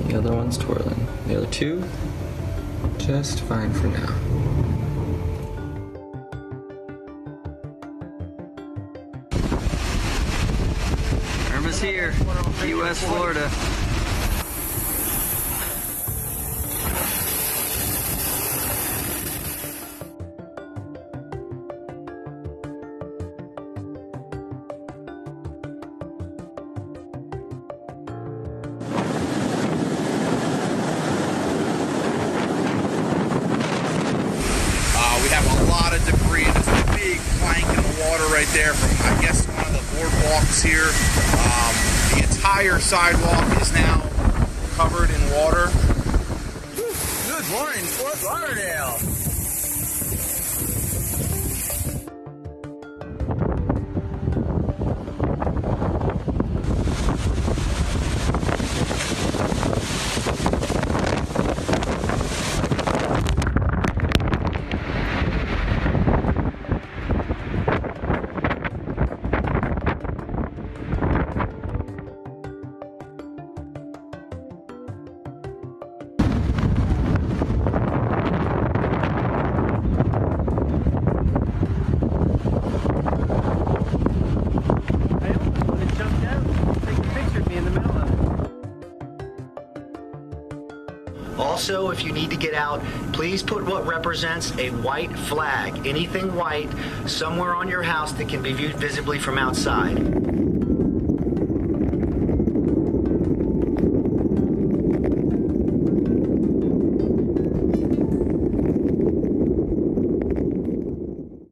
The other one's twirling. The other two, just fine for now. Irma's here, Key West, Florida. We have a lot of debris. There's a big plank in the water right there from, I guess, one of the boardwalks here. The entire sidewalk is now covered in water. Good morning, Fort Lauderdale. Also, if you need to get out, please put what represents a white flag, anything white, somewhere on your house that can be viewed visibly from outside.